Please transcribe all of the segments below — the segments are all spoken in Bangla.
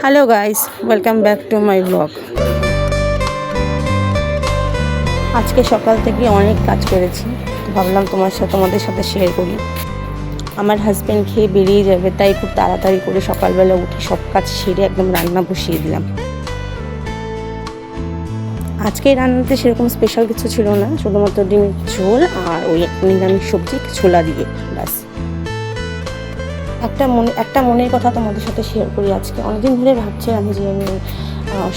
Hello guys, welcome back to my blog. আজকে সকাল থেকে অনেক কাজ করেছি, ভাবলাম তোমাদের সাথে শেয়ার করি। আমার হাজব্যান্ড খেয়ে বেরিয়ে যাবে, তাই খুব তাড়াতাড়ি করে সকালবেলা উঠে সব কাজ সেরে একদম রান্না বসিয়ে দিলাম। আজকে রান্নাতে সেরকম স্পেশাল কিছু ছিল না, শুধুমাত্র ডিমের ঝোল আর ওই নিরামিষ সবজি ছোলা দিয়ে, ব্যাস। একটা মনের কথা তোমাদের সাথে শেয়ার করি। আজকে অনেকদিন ধরে ভাবছিলাম যে আমি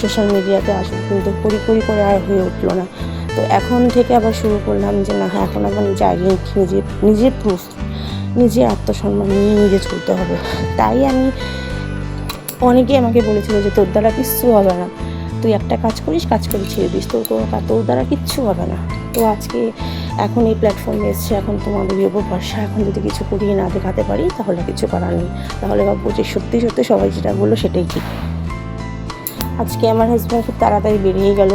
সোশ্যাল মিডিয়াতে আসবো, কিন্তু করি করে আর হয়ে উঠলো না। তো এখন থেকে আবার শুরু করলাম যে না, এখন আবার নিজে আইডেন্টিটি, নিজের প্রুফ, নিজের আত্মসম্মান নিয়ে নিজে চলতে হবে। তাই আমি, অনেকেই আমাকে বলেছিল যে তোর দ্বারা কিচ্ছু হবে না, তুই একটা কাজ করে ছেড়ে দিস, তোর দ্বারা কিচ্ছু হবে না। তো আজকে এখন এই প্ল্যাটফর্মে এসছে, এখন তোমাদের ওপর ভরসা। এখন যদি কিছু করিয়ে না দেখাতে পারি তাহলে কিছু করার নেই, তাহলে ভাববো যে সত্যি সবাই যেটা বললো সেটাই ঠিক। আজকে আমার হাজব্যান্ড খুব তাড়াতাড়ি বেরিয়ে গেল,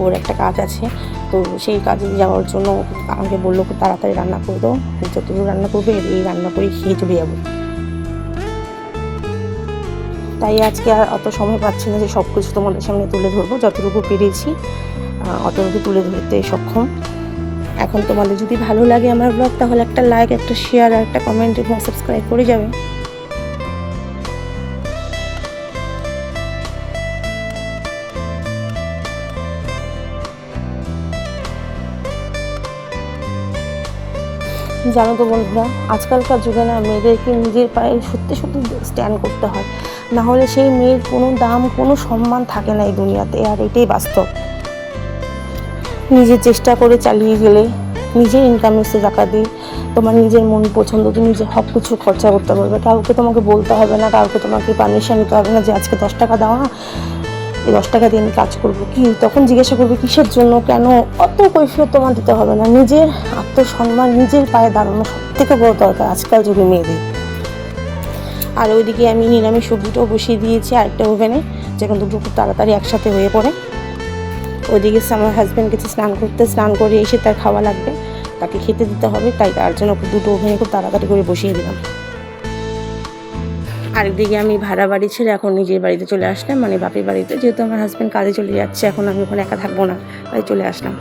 ওর একটা কাজ আছে, তো সেই কাজে যাওয়ার জন্য আমাকে বললো খুব তাড়াতাড়ি রান্না করে দাও, যতটুকু রান্না করবে এই রান্না করে খেয়ে চলে যাবো। তাই আজকে আর অত সময় পাচ্ছি না যে সব কিছু তোমাদের সামনে তুলে ধরবো, যতটুকু পেরেছি অতটুকু তুলে ধরতে সক্ষম। এখন তোমাদের যদি ভালো লাগে আমার ব্লগ, তাহলে একটা লাইক, একটা শেয়ার আর একটা কমেন্ট এবং সাবস্ক্রাইব করে যাবে। জানো তো বন্ধুরা, আজকালকার যুগে না মেয়েদেরকে নিজের পায়ে সত্যি স্ট্যান্ড করতে হয়, না হলে সেই মেয়ের কোনো দাম, কোনো সম্মান থাকে না এই দুনিয়াতে। আর এটাই বাস্তব। নিজের চেষ্টা করে চালিয়ে গেলে, নিজের ইনকামের সে টাকা দিয়ে তোমার নিজের মন পছন্দ, তুমি নিজে সব কিছু খরচা করতে পারবে। কাউকে তোমাকে বলতে হবে না, কাউকে তোমাকে পারমিশন নিতে হবে না যে আজকে 10 টাকা দাও না, এই 10 টাকা দিয়ে আমি কাজ করবো কি। তখন জিজ্ঞাসা করবে কিসের জন্য, কেন, অত কৈফিয়ত তোমার দিতে হবে না। নিজের আত্মসম্মান, নিজের পায়ে দাঁড়ানো সব থেকে বড় দরকার আজকাল যুগে মেয়েদের। আর ওইদিকে আমি নিরামিষ সবজিটাও বসিয়ে দিয়েছি আরেকটা ওভেনে, যেখানে দুটো খুব তাড়াতাড়ি একসাথে হয়ে পড়ে। ওইদিকে আমার হাজব্যান্ড গেছে স্নান করে এসে তার খাওয়া লাগবে, তাকে খেতে দিতে হবে, তাই তার জন্য দুটো ওভেনে খুব তাড়াতাড়ি করে বসিয়ে দিলাম। আরেকদিকে আমি ভাড়া বাড়ি ছেড়ে এখন নিজের বাড়িতে চলে আসলাম, মানে বাপের বাড়িতে, যেহেতু আমার হাজব্যান্ড কাজে চলে যাচ্ছে, এখন আমি ওখানে একা থাকবো না, তাই চলে আসলাম।